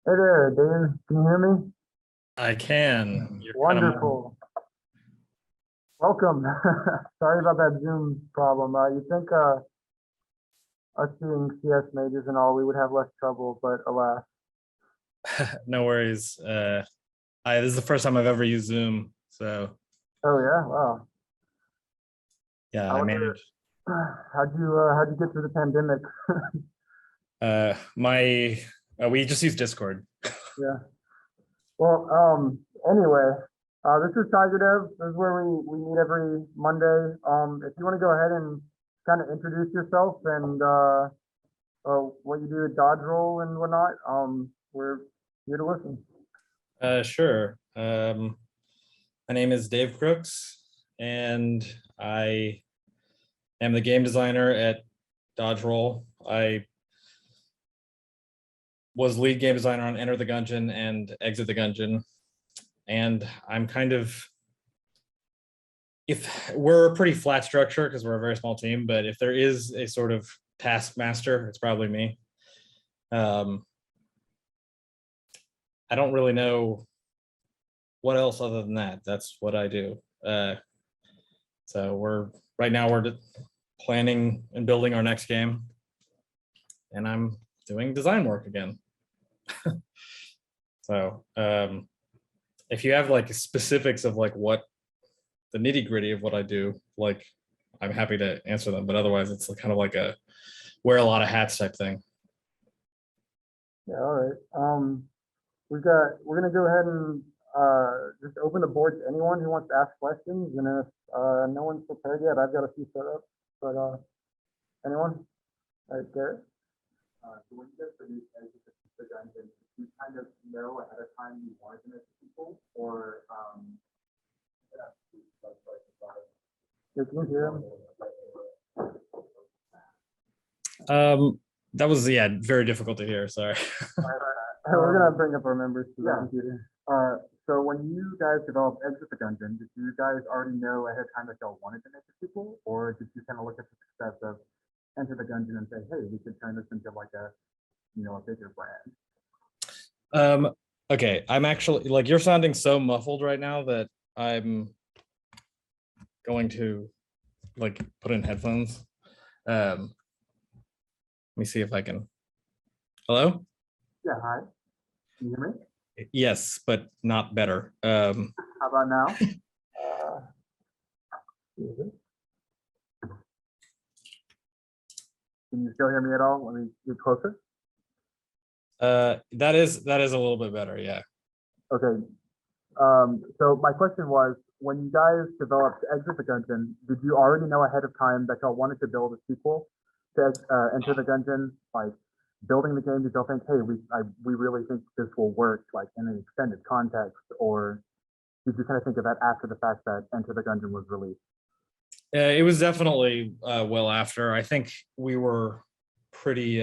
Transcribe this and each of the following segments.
Hey there, Dave. Can you hear me? I can. You're kind of muffled. Wonderful. Welcome. Sorry about that Zoom problem. You think us being CS majors and all, we would have less trouble, but alas. No worries. This is the first time I've ever used Zoom, so Oh yeah, wow. yeah, I I wonder managed. how'd you get through the pandemic? My We just use Discord. Yeah. Well, anyway, this is TigerDev. This is where we meet every Monday. If you want to go ahead and kind of introduce yourself and what you do at Dodge Roll and whatnot, we're here to listen. Sure. My name is Dave Crooks, and I am the game designer at Dodge Roll. I was lead game designer on Enter the Gungeon and Exit the Gungeon, and I'm kind of, if we're a pretty flat structure because we're a very small team, but if there is a sort of taskmaster, it's probably me. I don't really know what else other than that. That's what I do. So right now we're planning and building our next game, and I'm doing design work again. So if you have like specifics of like what the nitty gritty of what I do, like I'm happy to answer them, but otherwise it's kind of like a wear a lot of hats type thing. Yeah, all right. We're gonna go ahead and just open the board to anyone who wants to ask questions. And if no one's prepared yet, I've got a few set up. But anyone? All right, Garrett. So when you guys produce Exit the Gungeon, you kind of know ahead of time you wanted to make people, or yeah, can you hear me? That was, yeah, very difficult to hear. Sorry. We're gonna bring up our members to the computer. So when you guys developed Exit the Gungeon, did you guys already know ahead of time that y'all wanted to make a sequel, or did you kind of look at the success of Enter the Gungeon and say, hey, we could turn this into like a bigger brand? Okay, I'm actually, like, you're sounding so muffled right now that I'm going to like put in headphones. Let me see if I can. Hello? Yeah, hi. Can you hear me? Yes, but not better. How about now? Can you still hear me at all? Let me get closer. That is a little bit better, yeah. Okay. So my question was, when you guys developed Exit the Gungeon, did you already know ahead of time that y'all wanted to build a sequel to Enter the Gungeon? Like building the game, did y'all think, hey, we really think this will work, like in an extended context, or did you kind of think of that after the fact that Enter the Gungeon was released? It was definitely well after. I think we were pretty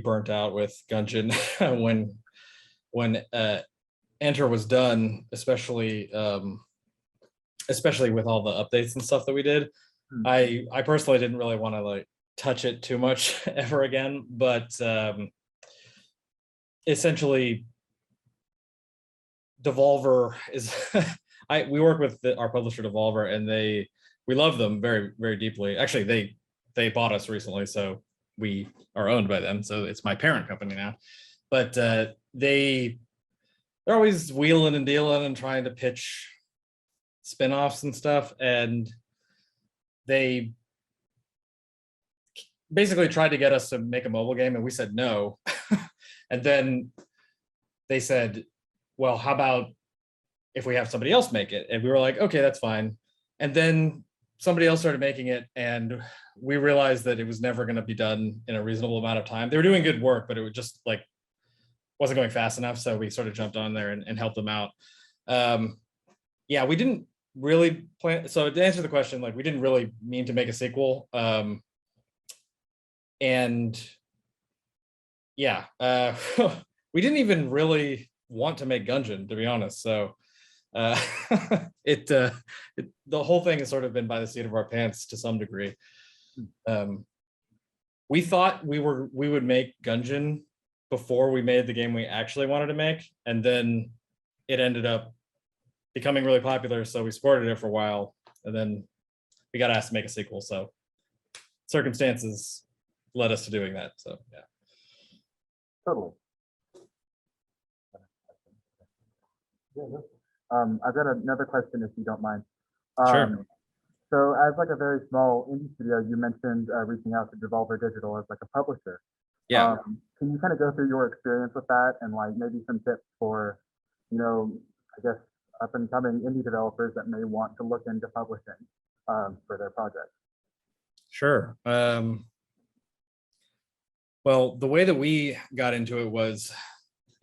burnt out with Gungeon when Enter was done, especially with all the updates and stuff that we did. I personally didn't really want to like touch it too much ever again, but essentially devolver is we work with our publisher Devolver, and we love them very, very deeply. Actually, they bought us recently, so we are owned by them, so it's my parent company now. But they're always wheeling and dealing and trying to pitch spin-offs and stuff, and they basically tried to get us to make a mobile game, and we said no. And then they said, well, how about if we have somebody else make it? And we were like, okay, that's fine. And then somebody else started making it, and we realized that it was never going to be done in a reasonable amount of time. They were doing good work, but it was just like wasn't going fast enough. So we sort of jumped on there and helped them out. Yeah, we didn't really plan. So to answer the question, like we didn't really mean to make a sequel. And yeah, we didn't even really want to make Gungeon, to be honest. So the whole thing has sort of been by the seat of our pants to some degree. We thought we would make Gungeon before we made the game we actually wanted to make, and then it ended up becoming really popular, so we supported it for a while, and then we got asked to make a sequel, so circumstances led us to doing that. So yeah. Totally. Yeah, I've got another question if you don't mind. Sure. So as like a very small indie studio, you mentioned reaching out to Devolver Digital as like a publisher. Yeah. Can you kind of go through your experience with that and like maybe some tips for, I guess up and coming indie developers that may want to look into publishing for their project? Sure. Well, the way that we got into it was,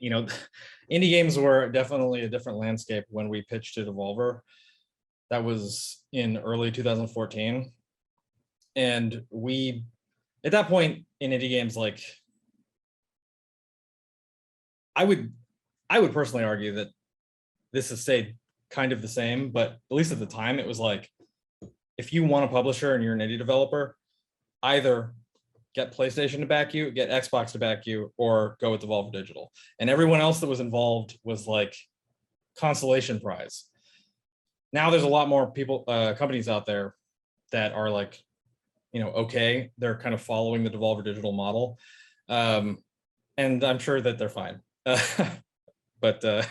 indie games were definitely a different landscape when we pitched to Devolver. That was in early 2014. And we, at that point in indie games, like, I would personally argue that this has stayed kind of the same, but at least at the time, it was like, if you want a publisher and you're an indie developer, either get PlayStation to back you, get Xbox to back you, or go with Devolver Digital. And everyone else that was involved was like consolation prize. Now there's a lot more people, companies out there that are like, okay, they're kind of following the Devolver Digital model. And I'm sure that they're fine. But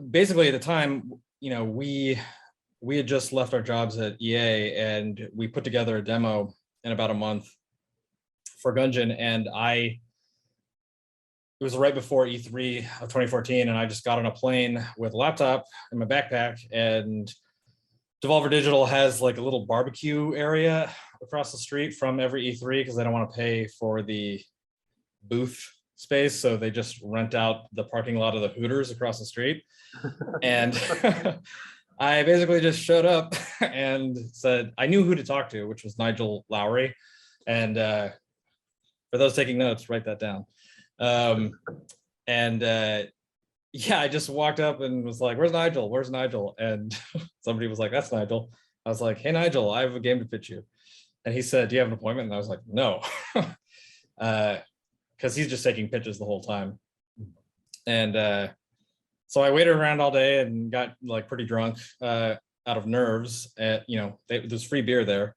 basically at the time, we had just left our jobs at EA, and we put together a demo in about a month for Gungeon, and it was right before E3 of 2014, and I just got on a plane with a laptop in my backpack, and Devolver Digital has like a little barbecue area across the street from every E3 because they don't want to pay for the booth space, so they just rent out the parking lot of the Hooters across the street. And I basically just showed up and said I knew who to talk to, which was Nigel Lowry. And for those taking notes, write that down. Yeah, I just walked up and was like, "Where's Nigel? Where's Nigel?" And somebody was like, "That's Nigel." I was like, "Hey, Nigel, I have a game to pitch you." And he said, "Do you have an appointment?" And I was like, "No," because he's just taking pitches the whole time. And so I waited around all day and got like pretty drunk out of nerves. There's free beer there.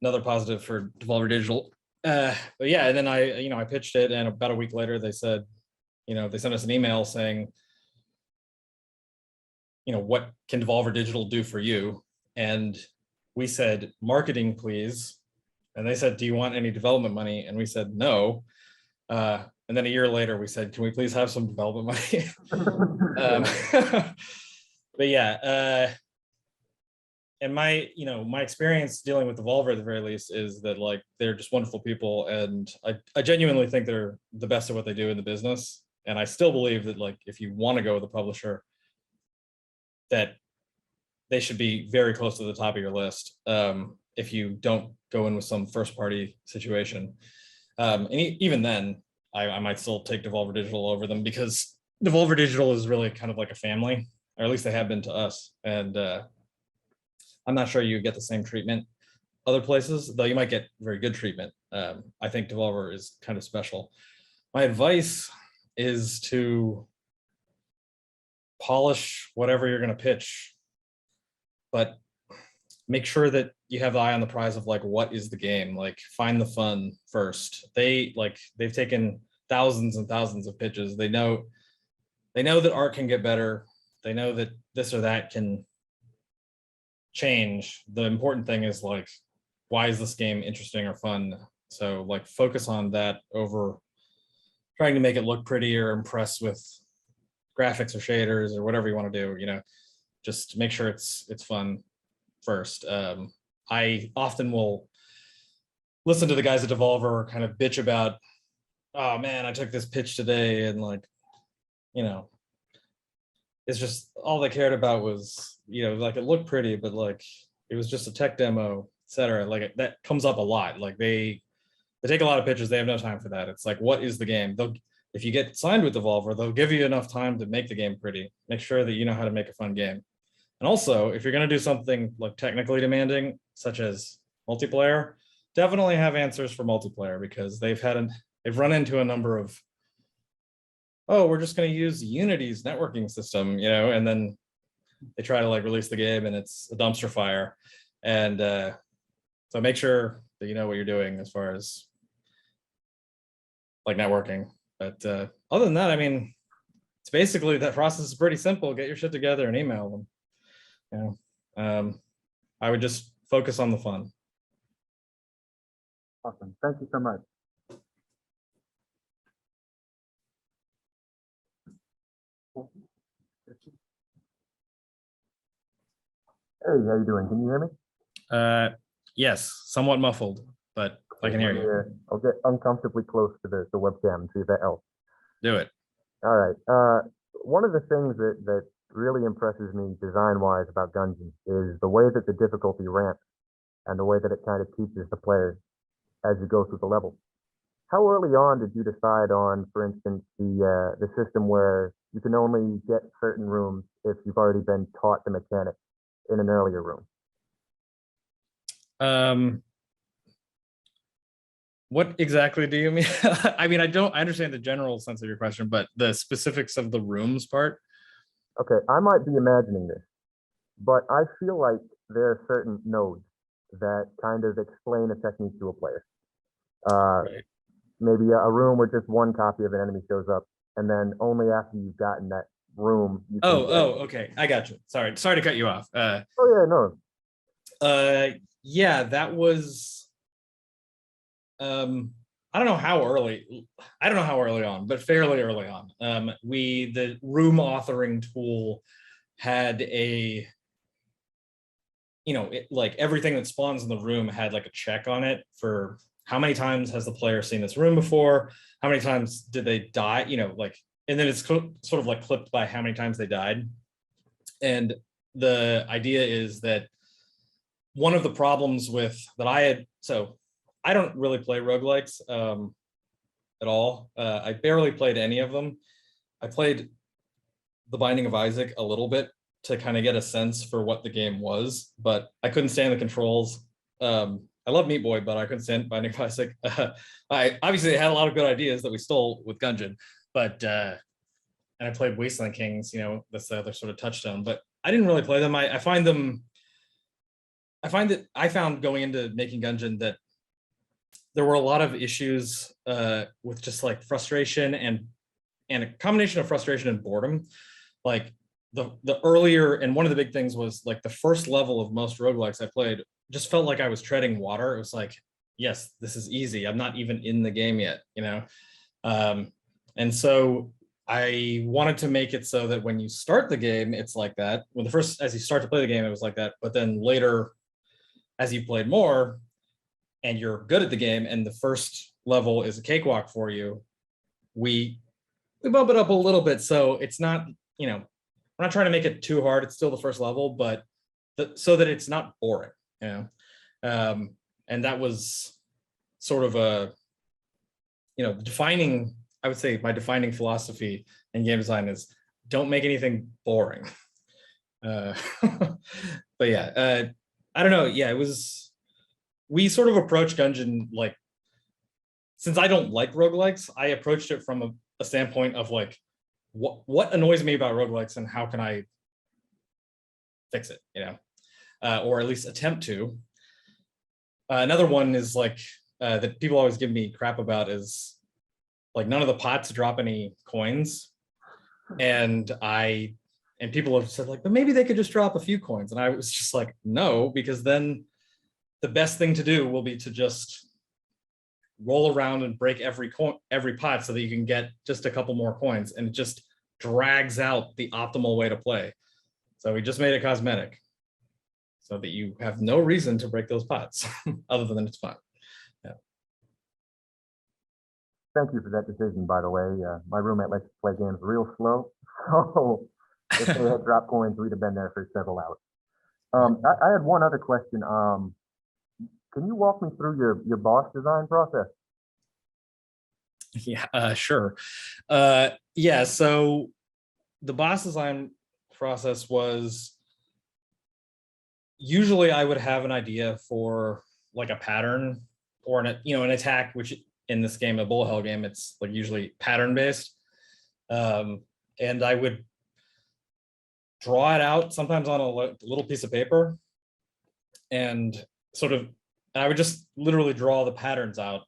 Another positive for Devolver Digital. But yeah, and then I pitched it, and about a week later they said, they sent us an email saying, what can Devolver Digital do for you? And we said, marketing, please. And they said, do you want any development money? And we said, no. And then a year later, we said, can we please have some development money? But yeah, and my experience dealing with Devolver at the very least is that like they're just wonderful people, and I genuinely think they're the best at what they do in the business. And I still believe that like if you want to go with a publisher, that they should be very close to the top of your list. If you don't go in with some first party situation, and even then, I might still take Devolver Digital over them, because Devolver Digital is really kind of like a family, or at least they have been to us. And I'm not sure you get the same treatment other places, though you might get very good treatment. I think Devolver is kind of special. My advice is to polish whatever you're going to pitch, but make sure that you have the eye on the prize of like, what is the game? Like, find the fun first. They've taken thousands and thousands of pitches. They know that art can get better. They know that this or that can change. The important thing is like, why is this game interesting or fun? So like focus on that over trying to make it look pretty or impress with graphics or shaders or whatever you want to do. Just make sure it's fun first. I often will listen to the guys at Devolver kind of bitch about, oh man, I took this pitch today, and like, it's just all they cared about was, like it looked pretty, but like it was just a tech demo, etc. Like that comes up a lot. Like they take a lot of pitches. They have no time for that. It's like, what is the game? If you get signed with Devolver, they'll give you enough time to make the game pretty. Make sure that you know how to make a fun game. And also, if you're going to do something like technically demanding, such as multiplayer, definitely have answers for multiplayer, because they've run into a number of oh, we're just going to use Unity's networking system, you know, and then they try to like release the game and it's a dumpster fire. And so make sure that you know what you're doing as far as like networking. But other than that, I mean, it's basically that process is pretty simple. Get your shit together and email them. You know, I would just focus on the fun. Awesome. Thank you so much. Hey, how you doing? Can you hear me? Yes, somewhat muffled, but I can hear you. Yeah, I'll get uncomfortably close to the webcam and see if that helps. Do it. All right. One of the things that really impresses me design-wise about Gungeon is the way that the difficulty ramps and the way that it kind of teaches the players as you go through the level. How early on did you decide on, for instance, the system where you can only get certain rooms if you've already been taught the mechanic in an earlier room? What exactly do you mean? I mean, I understand the general sense of your question, but the specifics of the rooms part. Okay, I might be imagining this, but I feel like there are certain nodes that kind of explain a technique to a player. Right. Maybe a room where just one copy of an enemy shows up, and then only after you've gotten that room. You can Okay, I got you. Sorry to cut you off. Oh yeah, no. Yeah, that was. I don't know how early. I don't know how early on, but fairly early on. The room authoring tool had a. You know, like everything that spawns in the room had like a check on it for how many times has the player seen this room before? How many times did they die? You know, like, and then it's sort of like clipped by how many times they died. And the idea is that one of the problems with that I had, so I don't really play roguelikes at all. I barely played any of them. I played The Binding of Isaac a little bit to kind of get a sense for what the game was, but I couldn't stand the controls. I love Meat Boy, but I couldn't stand Binding of Isaac. I obviously had a lot of good ideas that we stole with Gungeon, but and I played Wasteland Kings. You know, that's the other sort of touchstone. But I didn't really play them. I find that I found going into making Gungeon that there were a lot of issues with just like frustration and a combination of frustration and boredom. Like the earlier, and one of the big things was like the first level of most roguelikes I played just felt like I was treading water. It was like, yes, this is easy. I'm not even in the game yet, you know? And so I wanted to make it so that when you start the game, it's like that. When as you start to play the game, it was like that. But then later, as you played more and you're good at the game and the first level is a cakewalk for you, we bump it up a little bit. So it's not, you know, we're not trying to make it too hard. It's still the first level, but so that it's not boring, you know? And that was sort of a, you know, I would say my defining philosophy in game design is don't make anything boring. But yeah, I don't know. Yeah, we sort of approach Gungeon, like, since I don't like roguelikes, I approached it from a standpoint of like, what annoys me about roguelikes and how can I fix it, you know, or at least attempt to. Another one is like, that people always give me crap about is like none of the pots drop any coins. And people have said like, but maybe they could just drop a few coins. And I was just like, no, because then the best thing to do will be to just roll around and break every pot so that you can get just a couple more coins, and it just drags out the optimal way to play. So we just made it cosmetic so that you have no reason to break those pots other than it's fun. Yeah. Thank you for that decision, by the way. My roommate likes to play games real slow, so if they had dropped coins, we'd have been there for several hours. I had one other question. Can you walk me through your boss design process? Yeah, sure. Yeah, so the boss design process was usually I would have an idea for like a pattern or an attack, which in this game, a bullet hell game, it's like usually pattern based. And I would draw it out sometimes on a little piece of paper, and I would just literally draw the patterns out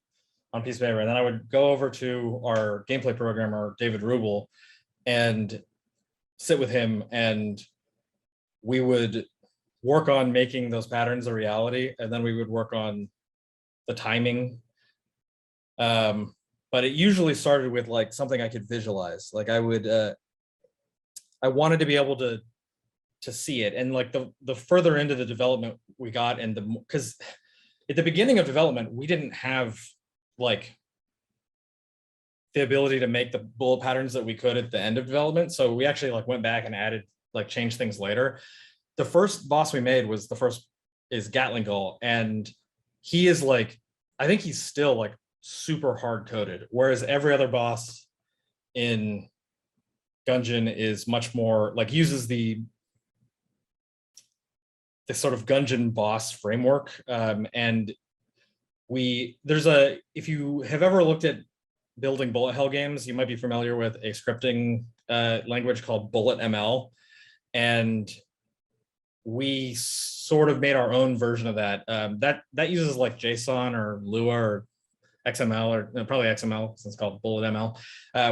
on a piece of paper. And then I would go over to our gameplay programmer, David Rubel, and sit with him, and we would work on making those patterns a reality. And then we would work on the timing. But it usually started with like something I could visualize. Like I wanted to be able to see it. And like the further into the development we got, and because at the beginning of development, we didn't have like the ability to make the bullet patterns that we could at the end of development. So we actually like went back and added, like changed things later. The first boss we made is Gatling Gull. And he is like, I think he's still like super hard coded. Whereas every other boss in Gungeon is much more like uses the sort of Gungeon boss framework. And if you have ever looked at building bullet hell games, you might be familiar with a scripting language called Bullet ML. And we sort of made our own version of that. That uses like JSON or Lua or XML, or probably XML since it's called Bullet ML.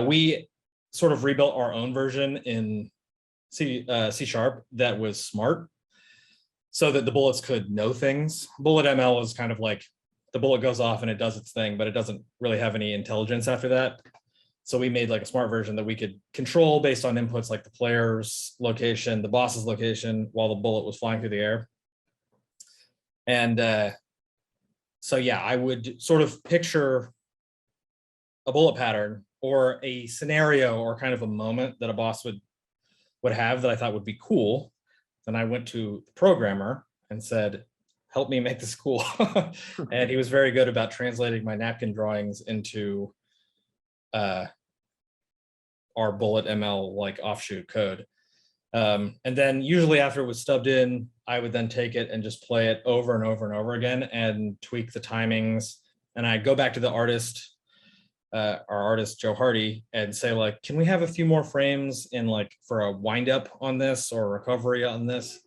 We sort of rebuilt our own version in C# that was smart, so that the bullets could know things. Bullet ML is kind of like the bullet goes off and it does its thing, but it doesn't really have any intelligence after that. So we made like a smart version that we could control based on inputs like the player's location, the boss's location, while the bullet was flying through the air. And so yeah, I would sort of picture a bullet pattern or a scenario or kind of a moment that a boss would have that I thought would be cool. Then I went to the programmer and said, help me make this cool. And he was very good about translating my napkin drawings into our Bullet ML like offshoot code. And then usually after it was stubbed in, I would then take it and just play it over and over and over again and tweak the timings. And I'd go back to the artist, our artist, Joe Hardy, and say like, can we have a few more frames in like for a wind up on this or recovery on this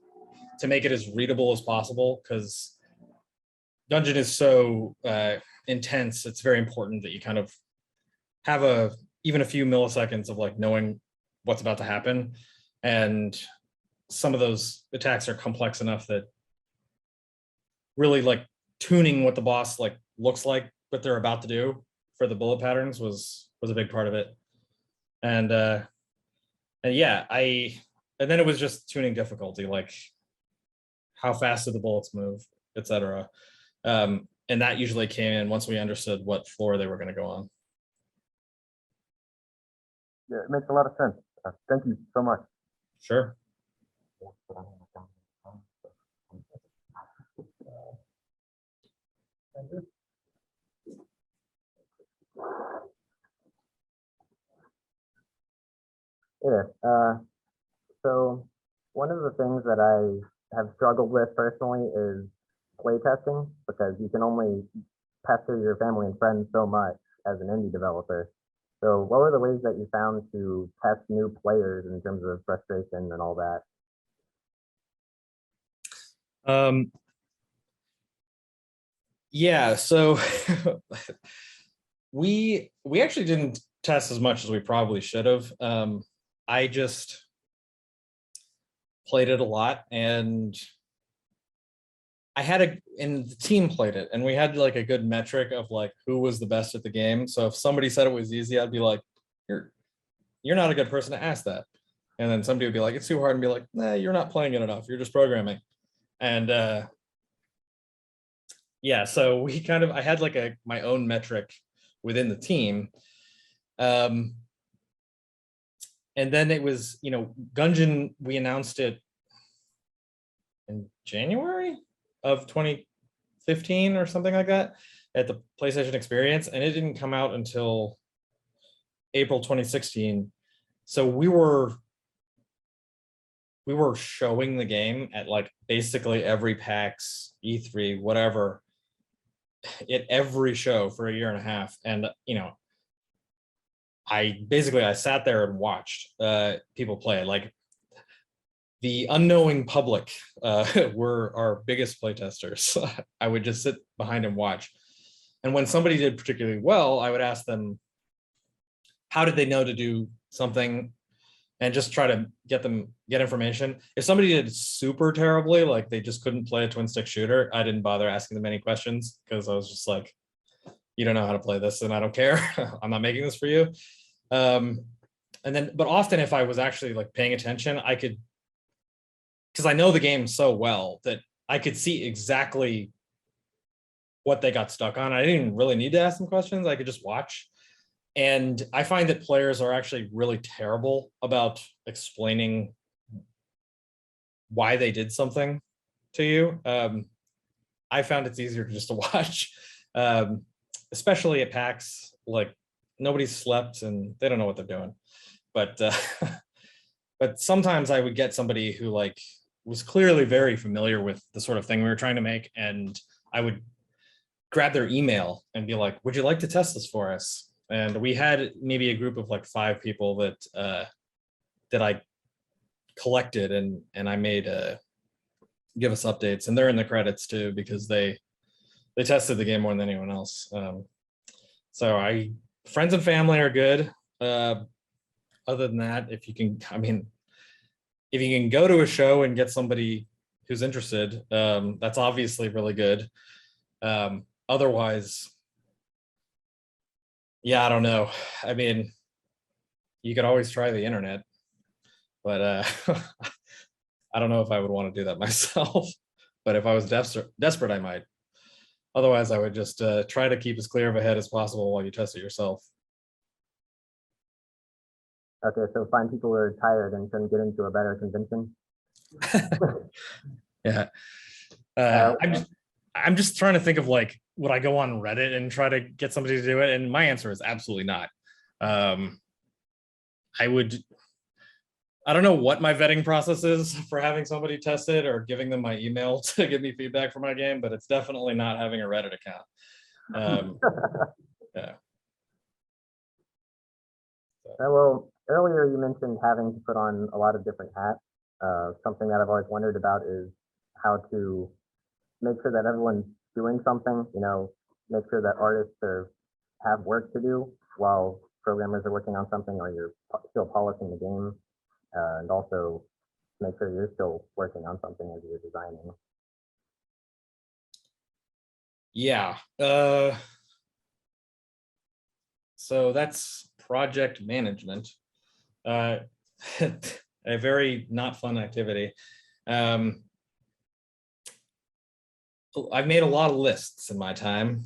to make it as readable as possible? Because Gungeon is so intense. It's very important that you kind of have even a few milliseconds of like knowing what's about to happen. And some of those attacks are complex enough that really like tuning what the boss like looks like, what they're about to do for the bullet patterns was a big part of it. And yeah, and then it was just tuning difficulty, like how fast do the bullets move, etc. And that usually came in once we understood what floor they were going to go on. Yeah, it makes a lot of sense. Thank you so much. Sure. Yeah. So one of the things that I have struggled with personally is play testing, because you can only pester your family and friends so much as an indie developer. So what were the ways that you found to test new players in terms of frustration and all that? Yeah, so we actually didn't test as much as we probably should have. I just played it a lot, and and the team played it, and we had like a good metric of like who was the best at the game. So if somebody said it was easy, I'd be like, you're not a good person to ask that. And then somebody would be like, it's too hard, and be like, nah, you're not playing it enough, you're just programming. And yeah, so I had like my own metric within the team. And then it was, Gungeon, we announced it in January of 2015 or something like that at the PlayStation Experience, and it didn't come out until April 2016. So we were showing the game at like basically every PAX, E3, whatever, at every show for a year and a half. And I sat there and watched people play. Like the unknowing public were our biggest playtesters. I would just sit behind and watch. And when somebody did particularly well, I would ask them, how did they know to do something? And just try to get information. If somebody did super terribly, like they just couldn't play a twin stick shooter, I didn't bother asking them any questions because I was just like, you don't know how to play this and I don't care. I'm not making this for you. But often if I was actually like paying attention, I could, because I know the game so well that I could see exactly what they got stuck on. I didn't really need to ask them questions. I could just watch. And I find that players are actually really terrible about explaining why they did something to you. I found it's easier just to watch, especially at PAX. Like nobody's slept and they don't know what they're doing. But but sometimes I would get somebody who like was clearly very familiar with the sort of thing we were trying to make, and I would grab their email and be like, "Would you like to test this for us?" And we had maybe a group of like 5 people that that I collected and I made give us updates, and they're in the credits too because they tested the game more than anyone else. So friends and family are good. Other than that, if you can, I mean, if you can go to a show and get somebody who's interested, that's obviously really good. Otherwise, yeah, I don't know. I mean, you could always try the internet, but I don't know if I would want to do that myself. But if I was desperate, I might. Otherwise, I would just try to keep as clear of a head as possible while you test it yourself. Okay, so find people who are tired and can get into a better convention. Yeah. I'm just trying to think of like, would I go on Reddit and try to get somebody to do it? And my answer is absolutely not. I don't know what my vetting process is for having somebody test it or giving them my email to give me feedback for my game, but it's definitely not having a Reddit account. Yeah. Well, earlier you mentioned having to put on a lot of different hats. Something that I've always wondered about is how to make sure that everyone's doing something, you know, make sure that artists have work to do while programmers are working on something, or you're still polishing the game, and also make sure you're still working on something as you're designing. Yeah. So that's project management. A very not fun activity. I've made a lot of lists in my time.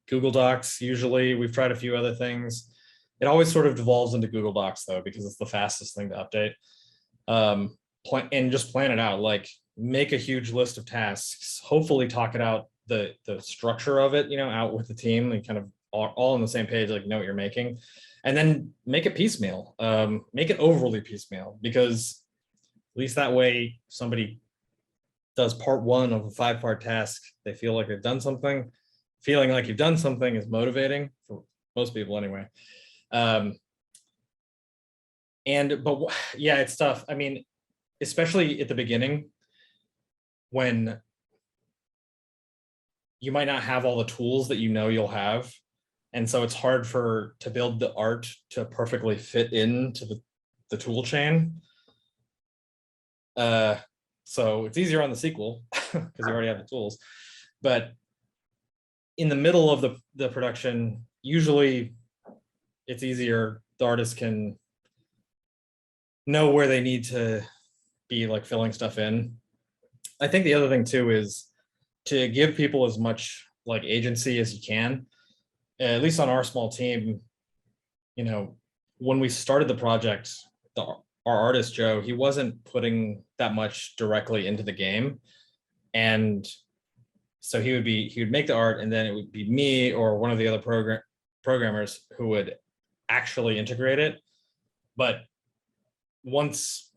Google Docs, usually. We've tried a few other things. It always sort of devolves into Google Docs though, because it's the fastest thing to update. And just plan it out, like make a huge list of tasks, hopefully talk it out, the structure of it, you know, out with the team and kind of all on the same page, like know what you're making, and then make it piecemeal, make it overly piecemeal, because at least that way somebody does part 1 of a 5-part task, they feel like they've done something. Feeling like you've done something is motivating for most people anyway. But yeah, it's tough. I mean, especially at the beginning when you might not have all the tools that you know you'll have. And so it's hard to build the art to perfectly fit into the tool chain. So it's easier on the sequel because you already have the tools. But in the middle of the production, usually it's easier. The artist can know where they need to be like filling stuff in. I think the other thing too is to give people as much like agency as you can. At least on our small team, you know, when we started the project, our artist Joe, he wasn't putting that much directly into the game, and so he would make the art, and then it would be me or one of the other programmers who would actually integrate it. But once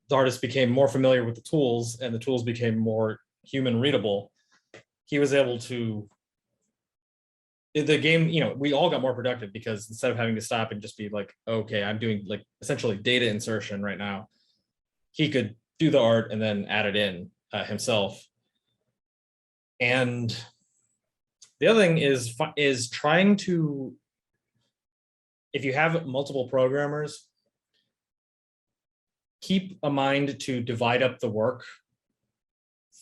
the artist became more familiar with the tools and the tools became more human readable, he was able to the game, you know, we all got more productive because instead of having to stop and just be like, okay, I'm doing like essentially data insertion right now, he could do the art and then add it in himself. And the other thing is trying to, if you have multiple programmers, keep a mind to divide up the work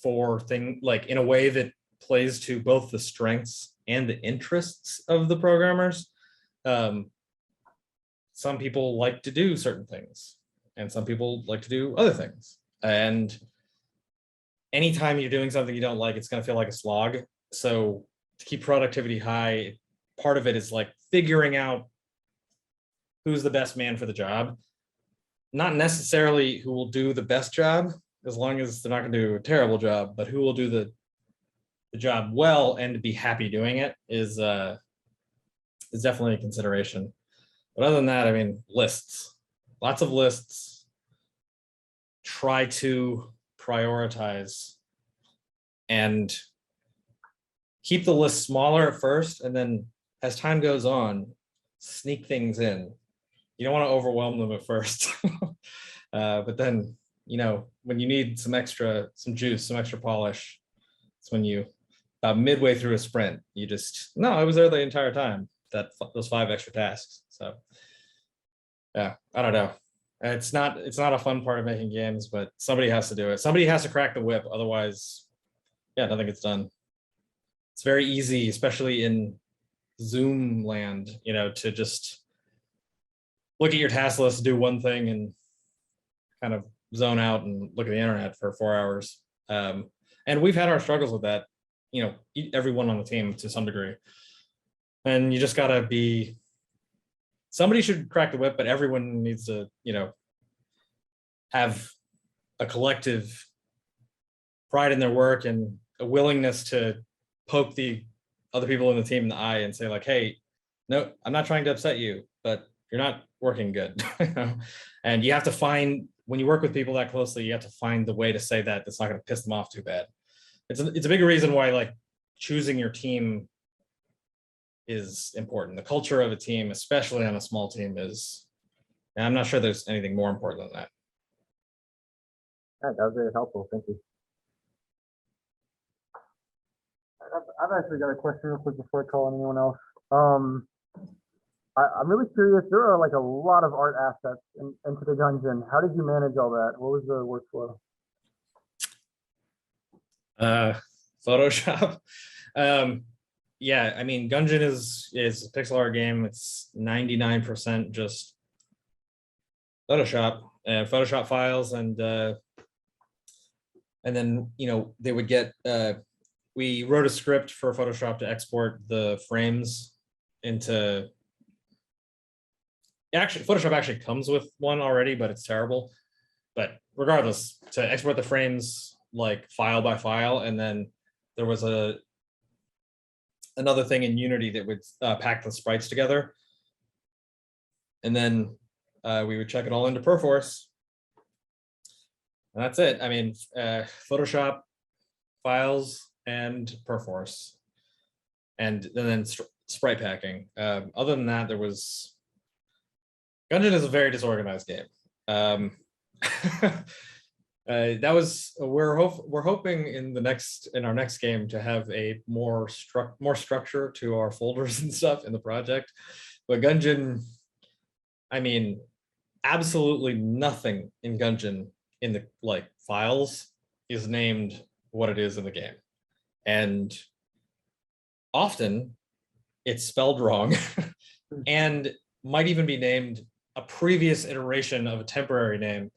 for like in a way that plays to both the strengths and the interests of the programmers. Some people like to do certain things and some people like to do other things. And anytime you're doing something you don't like, it's going to feel like a slog. So to keep productivity high, part of it is like figuring out who's the best man for the job. Not necessarily who will do the best job, as long as they're not going to do a terrible job, but who will do the job well and be happy doing it is definitely a consideration. But other than that, I mean, lists, lots of lists. Try to prioritize and keep the list smaller at first, and then as time goes on, sneak things in. You don't want to overwhelm them at first, but then, you know, when you need some juice, some extra polish, it's when you, about midway through a sprint, you just, no, I was there the entire time, those 5 extra tasks. So yeah, I don't know. It's not a fun part of making games, but somebody has to do it. Somebody has to crack the whip. Otherwise, yeah, nothing gets done. It's very easy, especially in Zoom land, you know, to just look at your task list, do one thing and kind of zone out and look at the internet for 4 hours. And we've had our struggles with that, you know, everyone on the team to some degree. And you just gotta be, somebody should crack the whip, but everyone needs to, you know, have a collective pride in their work and a willingness to poke the other people in the team in the eye and say like, hey, no, I'm not trying to upset you, but you're not working good. And you have to find, when you work with people that closely, you have to find the way to say that that's not going to piss them off too bad. It's a big reason why like choosing your team is important. The culture of a team, especially on a small team, is, and I'm not sure there's anything more important than that. That was very helpful. Thank you. I've actually got a question real quick before I call on anyone else. I'm really curious. There are like a lot of art assets in Enter The Gungeon. How did you manage all that? What was the workflow? Photoshop. Yeah, I mean, Gungeon is a pixel art game. It's 99% just Photoshop and Photoshop files, and then, you know, they would get. We wrote a script for Photoshop to export the frames into. Actually, Photoshop actually comes with one already, but it's terrible. But regardless, to export the frames like file by file, and then there was another thing in Unity that would pack the sprites together, and then we would check it all into Perforce, and that's it. I mean, Photoshop files and Perforce, and then sprite packing. Other than that, there was. Gungeon is a very disorganized game. That was we're hoping in our next game to have a more structure to our folders and stuff in the project. But Gungeon, I mean, absolutely nothing in Gungeon in the like files is named what it is in the game, and often it's spelled wrong and might even be named a previous iteration of a temporary name.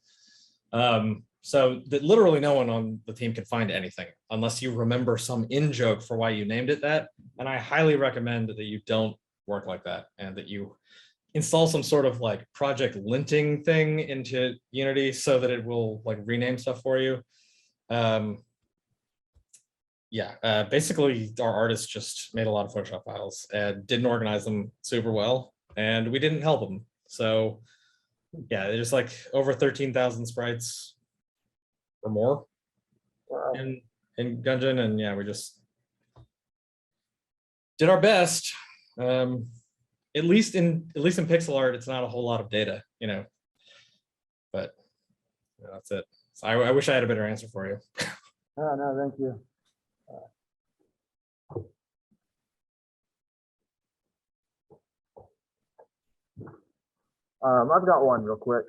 So that literally no one on the team can find anything unless you remember some in-joke for why you named it that. And I highly recommend that you don't work like that, and that you install some sort of like project linting thing into Unity so that it will like rename stuff for you. Basically our artists just made a lot of Photoshop files and didn't organize them super well, and we didn't help them. So yeah, they're just like over 13,000 sprites or more. Wow. in Gungeon, and yeah, we just did our best. At least in pixel art, it's not a whole lot of data, but that's it. So I wish I had a better answer for you. No, thank you. I've got one real quick.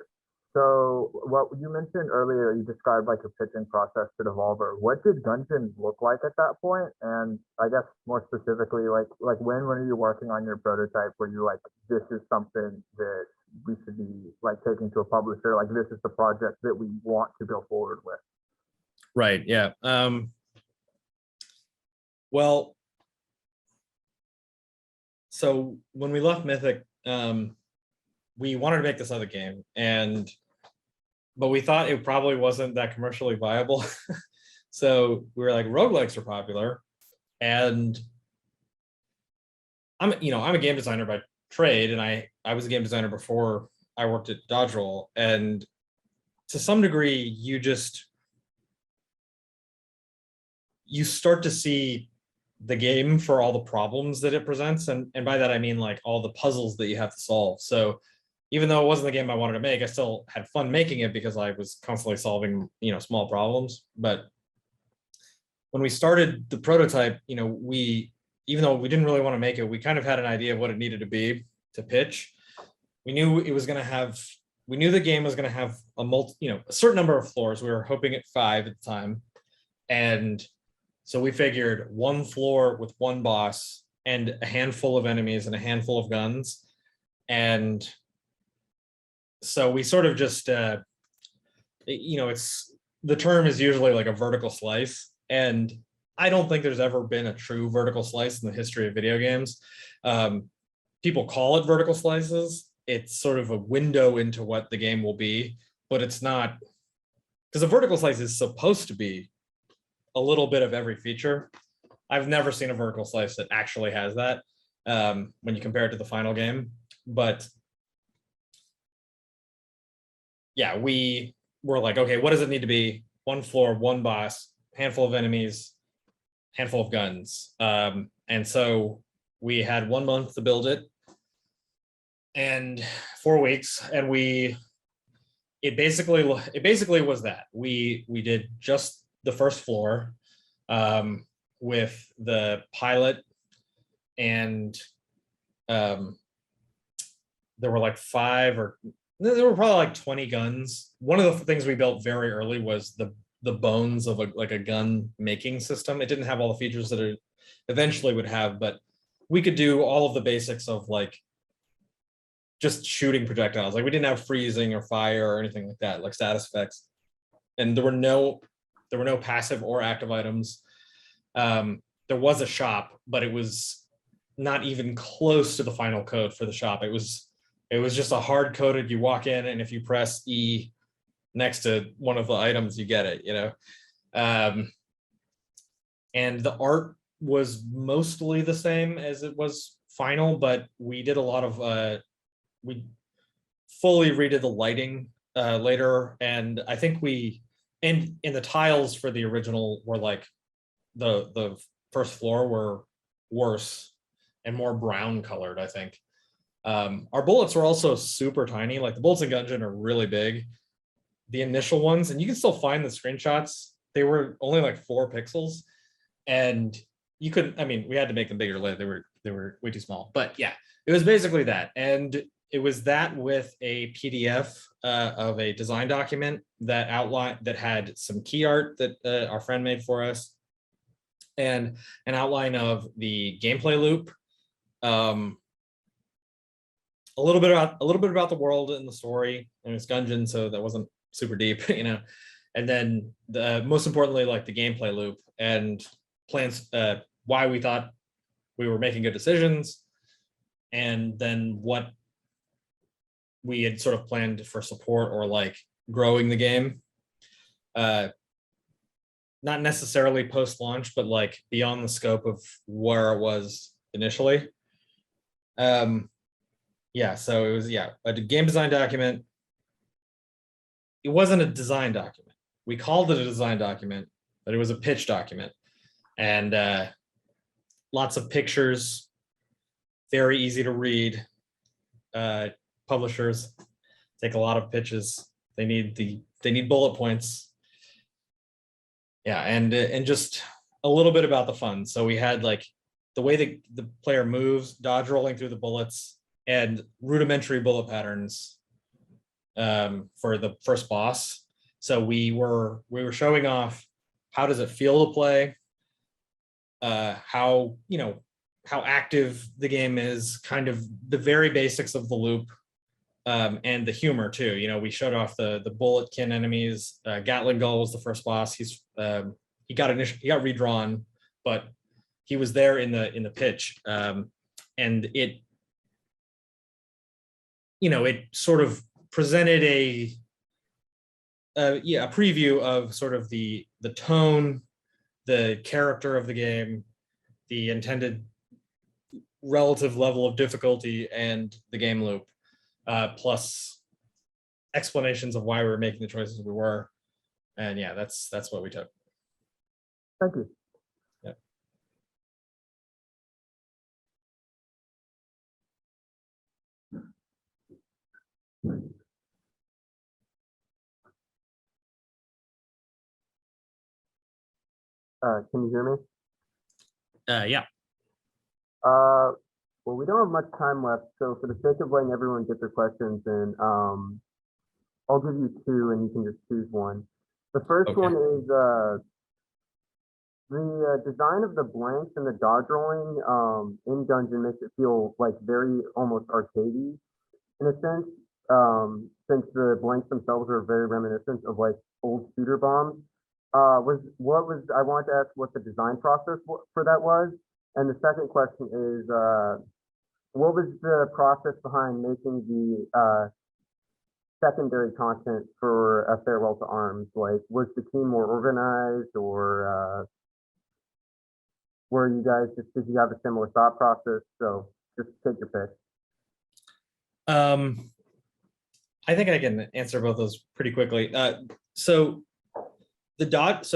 So what you mentioned earlier, you described like a pitching process to devolver. What did Gungeon look like at that point? And I guess more specifically, like when are you working on your prototype where you're like, this is something that we should be like taking to a publisher, like this is the project that we want to go forward with? Right. Yeah. Well, so when we left Mythic, we wanted to make this other game, but we thought it probably wasn't that commercially viable. So we were like, roguelikes are popular, and I'm a game designer by trade, and I was a game designer before I worked at Dodge Roll, and to some degree, you start to see the game for all the problems that it presents, and by that I mean like all the puzzles that you have to solve. So even though it wasn't the game I wanted to make, I still had fun making it because I was constantly solving, small problems. But when we started the prototype, even though we didn't really want to make it, we kind of had an idea of what it needed to be to pitch. We knew the game was going to have a certain number of floors. We were hoping at 5 at the time. And so we figured 1 floor with 1 boss and a handful of enemies and a handful of guns. And so we sort of just, the term is usually like a vertical slice. And I don't think there's ever been a true vertical slice in the history of video games. People call it vertical slices. It's sort of a window into what the game will be, but it's not, because a vertical slice is supposed to be a little bit of every feature. I've never seen a vertical slice that actually has that when you compare it to the final game. But yeah, we were like, okay, what does it need to be? 1 floor, 1 boss, handful of enemies, handful of guns. And so we had 1 month to build it and 4 weeks. And it basically was that. We did just the first floor with the pilot, and there were like there were probably like 20 guns. One of the things we built very early was the bones of a gun making system. It didn't have all the features that it eventually would have, but we could do all of the basics of like just shooting projectiles. Like we didn't have freezing or fire or anything like that, like status effects. And there were no passive or active items. There was a shop, but it was not even close to the final code for the shop. It was just a hard coded, you walk in and if you press E next to one of the items, you get it, and the art was mostly the same as it was final, but we did a lot of, we fully redid the lighting later. And I think in the tiles for the original were like the first floor were worse and more brown colored, I think. Our bullets were also super tiny. Like the bullets in Gungeon are really big. The initial ones, and you can still find the screenshots, they were only like 4 pixels. And you couldn't, we had to make them bigger later. They were way too small. But yeah, it was basically that. And it was that with a PDF of a design document that had some key art that our friend made for us, and an outline of the gameplay loop. A little bit about the world and the story, and it's Gungeon, so that wasn't super deep, And then most importantly, like the gameplay loop and plans, why we thought we were making good decisions, and then what we had sort of planned for support or like growing the game. Not necessarily post-launch, but like beyond the scope of where it was initially. Yeah, so it was, a game design document. It wasn't a design document. We called it a design document, but it was a pitch document. And lots of pictures, very easy to read. Publishers take a lot of pitches. They need bullet points. Yeah, and just a little bit about the fun. So we had like the way the player moves, dodge rolling through the bullets, and rudimentary bullet patterns for the first boss. So we were showing off how does it feel to play, how active the game is, kind of the very basics of the loop, and the humor too. We showed off the bulletkin enemies. Gatling Gull was the first boss. He got redrawn, but he was there in the pitch, and it sort of presented a preview of sort of the tone, the character of the game, the intended relative level of difficulty, and the game loop, plus explanations of why we were making the choices we were. And yeah, that's what we took. Thank you. Yeah. Can you hear me? Yeah. Well, we don't have much time left, so for the sake of letting everyone get their questions in, I'll give you two, and you can just choose one. The first Okay. one is the design of the blanks and the dodge rolling in Gungeon makes it feel like very almost arcadey in a sense, since the blanks themselves are very reminiscent of like old shooter bombs. I wanted to ask what the design process for that was, and the second question is what was the process behind making the secondary content for A Farewell to Arms? Like, was the team more organized, or were you guys did you have a similar thought process? So just take your pick. I think I can answer both those pretty quickly. So the dodge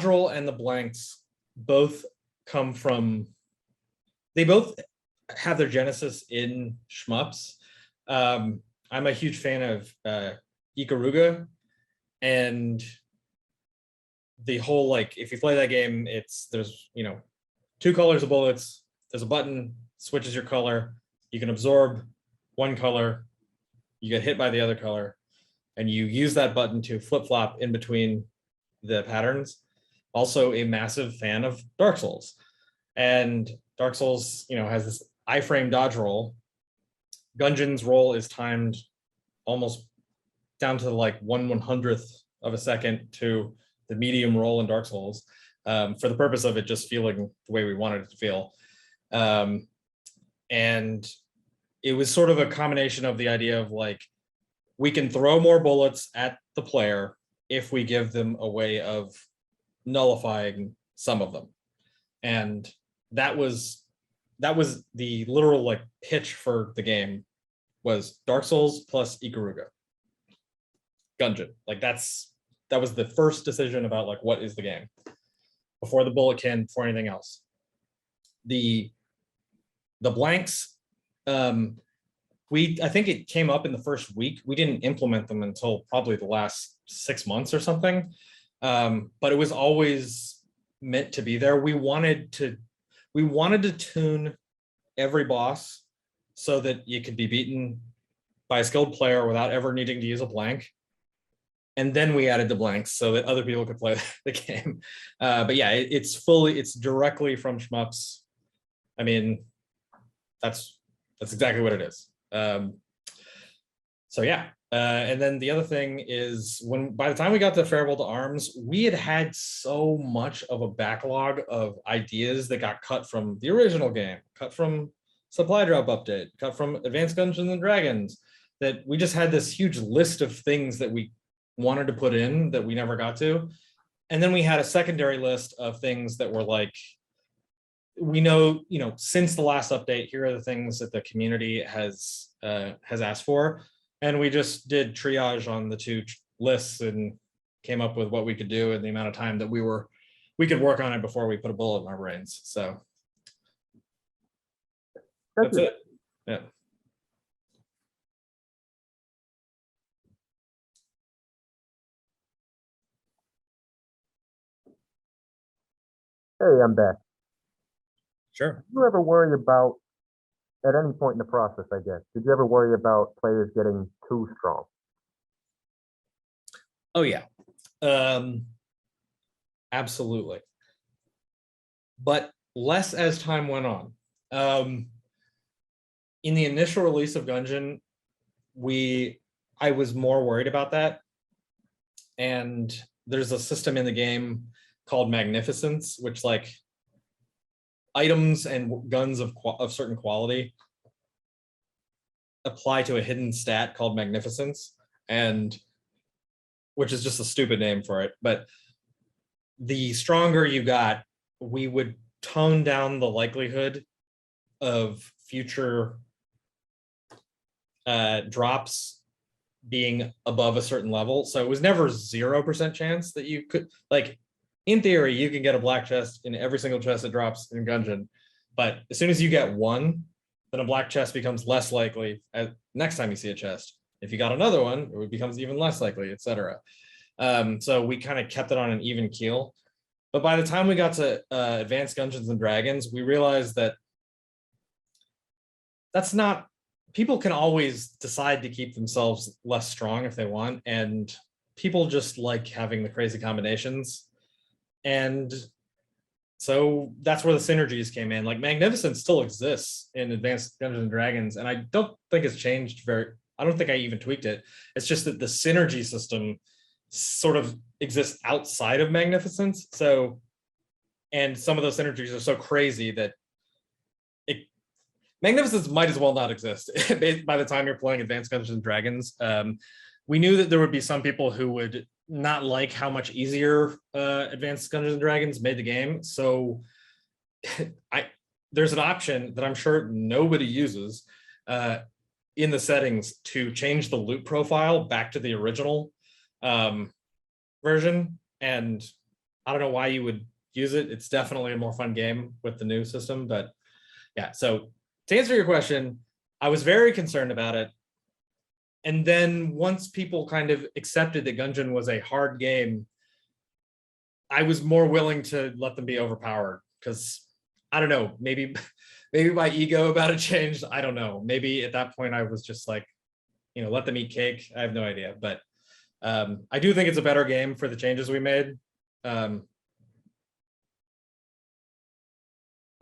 roll and the blanks both come from, they both have their genesis in shmups. I'm a huge fan of Ikaruga, and the whole, like, if you play that game, there's two colors of bullets, there's a button, switches your color, you can absorb one color, you get hit by the other color, and you use that button to flip-flop in between the patterns. Also a massive fan of Dark Souls. And Dark Souls, has this iframe dodge roll. Gungeon's roll is timed almost down to like 1/100th of a second to the medium roll in Dark Souls, for the purpose of it just feeling the way we wanted it to feel. And it was sort of a combination of the idea of like, we can throw more bullets at the player if we give them a way of nullifying some of them. And that was the literal like pitch for the game, was Dark Souls plus Ikaruga. Gungeon. Like that was the first decision about like what is the game, before the bulletkin, before anything else. The blanks, I think it came up in the first week. We didn't implement them until probably the last 6 months or something. But it was always meant to be there. We wanted to tune every boss so that you could be beaten by a skilled player without ever needing to use a blank. And then we added the blanks so that other people could play the game. But yeah, it's directly from shmups. I mean, that's exactly what it is. So yeah. And then the other thing is, by the time we got to Farewell to Arms, we had so much of a backlog of ideas that got cut from the original game, cut from Supply Drop Update, cut from Advanced Dungeons and Dragons, that we just had this huge list of things that we wanted to put in that we never got to. And then we had a secondary list of things that were like, we know, since the last update, here are the things that the community has asked for. And we just did triage on the two lists and came up with what we could do in the amount of time that we were we could work on it before we put a bullet in our brains. So that's it. Yeah. Hey, I'm back. Sure. Did you ever worry about, at any point in the process, I guess, did you ever worry about players getting too strong? Oh yeah. Absolutely. But less as time went on. In the initial release of Gungeon, I was more worried about that. And there's a system in the game called Magnificence, which like items and guns of certain quality apply to a hidden stat called Magnificence, and which is just a stupid name for it. But the stronger you got, we would tone down the likelihood of future drops being above a certain level. So it was never 0% chance that you could, like, in theory, you can get a black chest in every single chest that drops in Gungeon. But as soon as you get one, then a black chest becomes less likely next time you see a chest. If you got another one, it becomes even less likely, etc. So we kind of kept it on an even keel. But by the time we got to Advanced Dungeons and Dragons, we realized that that's not, people can always decide to keep themselves less strong if they want. And people just like having the crazy combinations. And so that's where the synergies came in. Like Magnificence still exists in Advanced Dungeons and Dragons. And I don't think it's changed I don't think I even tweaked it. It's just that the synergy system sort of exists outside of Magnificence. So, and some of those synergies are so crazy that Magnificence might as well not exist by the time you're playing Advanced Dungeons and Dragons. We knew that there would be some people who would not like how much easier Advanced Dungeons and Dragons made the game. So there's an option that I'm sure nobody uses in the settings to change the loot profile back to the original version. And I don't know why you would use it. It's definitely a more fun game with the new system. But yeah, so to answer your question, I was very concerned about it. And then once people kind of accepted that Gungeon was a hard game, I was more willing to let them be overpowered, because I don't know, maybe my ego about it changed. I don't know. Maybe at that point I was just like, let them eat cake. I have no idea. But I do think it's a better game for the changes we made. But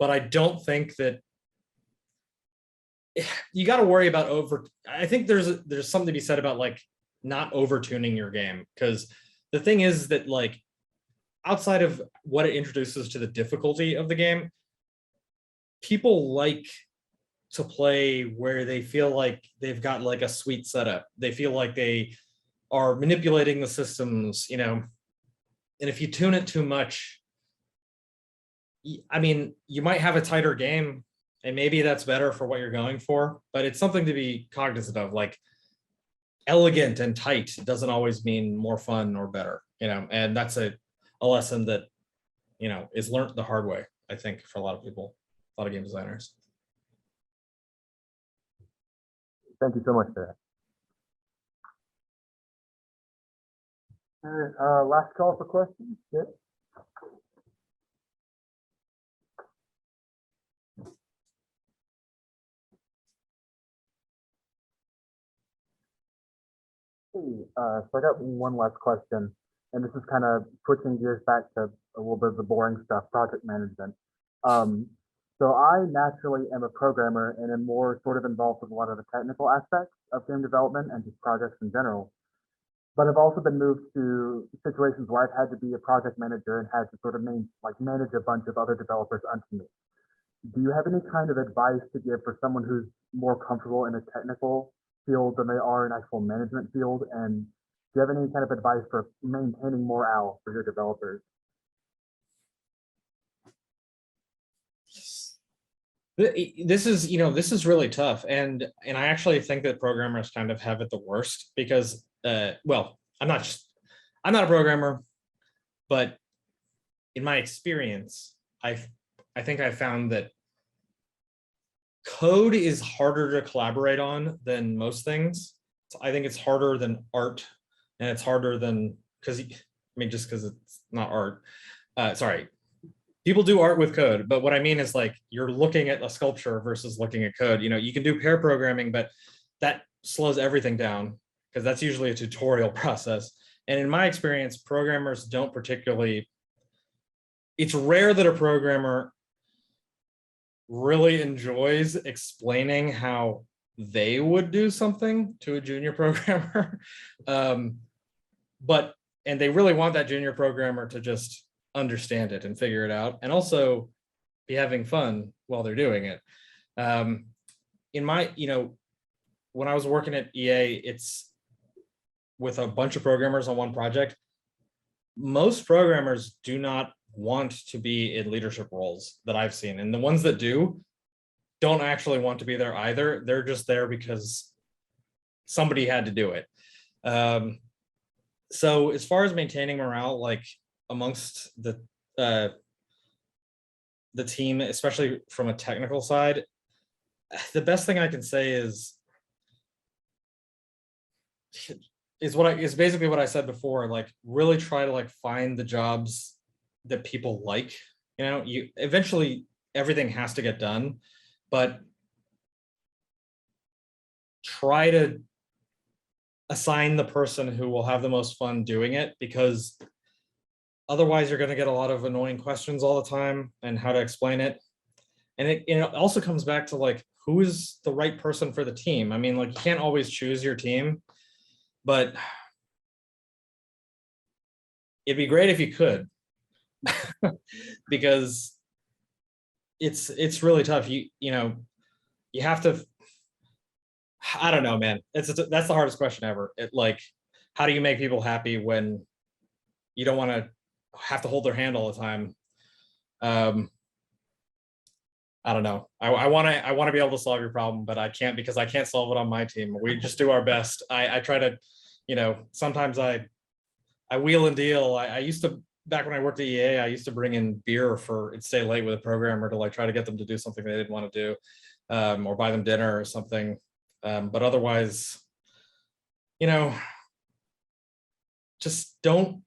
I don't think that you got to worry about I think there's something to be said about like not over tuning your game, because the thing is that like outside of what it introduces to the difficulty of the game, people like to play where they feel like they've got like a sweet setup. They feel like they are manipulating the systems, and if you tune it too much, I mean, you might have a tighter game, and maybe that's better for what you're going for, but it's something to be cognizant of. Like elegant and tight doesn't always mean more fun or better, and that's a lesson that, is learned the hard way, I think, for a lot of people, a lot of game designers. Thank you so much for that. All right, last call for questions. Yep. Hey, so I got one last question, and this is kind of switching gears back to a little bit of the boring stuff, project management. So I naturally am a programmer and am more sort of involved with a lot of the technical aspects of game development and just projects in general. But I've also been moved to situations where I've had to be a project manager and had to sort of manage a bunch of other developers under me. Do you have any kind of advice to give for someone who's more comfortable in a technical field than they are in actual management field? And do you have any kind of advice for maintaining morale for your developers? This is really tough, and I actually think that programmers kind of have it the worst, because well, I'm not a programmer, but in my experience, I think I found that code is harder to collaborate on than most things. So I think it's harder than art, and it's harder than, because I mean, just because it's not art. Sorry, people do art with code, but what I mean is like you're looking at a sculpture versus looking at code. You know, you can do pair programming, but that slows everything down because that's usually a tutorial process. And in my experience, programmers don't particularly, it's rare that a programmer really enjoys explaining how they would do something to a junior programmer. And they really want that junior programmer to just understand it and figure it out, and also be having fun while they're doing it. In my, when I was working at EA, it's with a bunch of programmers on one project. Most programmers do not want to be in leadership roles that I've seen. And the ones that do don't actually want to be there either. They're just there because somebody had to do it. So as far as maintaining morale, like amongst the team, especially from a technical side, the best thing I can say is basically what I said before, like really try to like find the jobs that people like. You eventually everything has to get done, but try to assign the person who will have the most fun doing it, because otherwise you're going to get a lot of annoying questions all the time and how to explain it. And it also comes back to like, who is the right person for the team? I mean, like you can't always choose your team, but it'd be great if you could, because it's really tough. You have to, I don't know, man. That's the hardest question ever. How do you make people happy when you don't want to have to hold their hand all the time? I don't know. I want to be able to solve your problem, but I can't, because I can't solve it on my team. We just do our best. I try to, sometimes I wheel and deal. I used to, back when I worked at EA, I used to bring in beer and stay late with a programmer to like try to get them to do something they didn't want to do, or buy them dinner or something. But otherwise, just don't.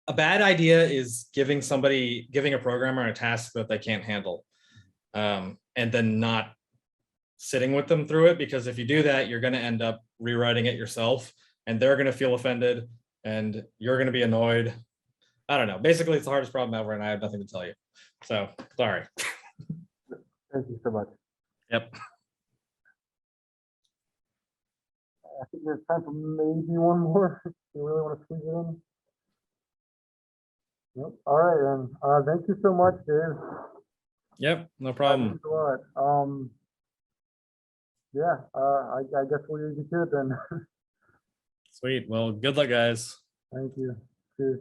A bad idea is giving a programmer a task that they can't handle, and then not sitting with them through it, because if you do that, you're going to end up rewriting it yourself, and they're going to feel offended, and you're going to be annoyed. I don't know. Basically, it's the hardest problem ever, and I have nothing to tell you. So, sorry. Thank you so much. Yep. I think there's time for maybe one more. If you really want to squeeze it in. Yep. All right, then. Thank you so much, Dave. Yep, no problem. Thanks a lot. Yeah, I guess we'll leave you to it then. Sweet. Well, good luck, guys. Thank you. Cheers.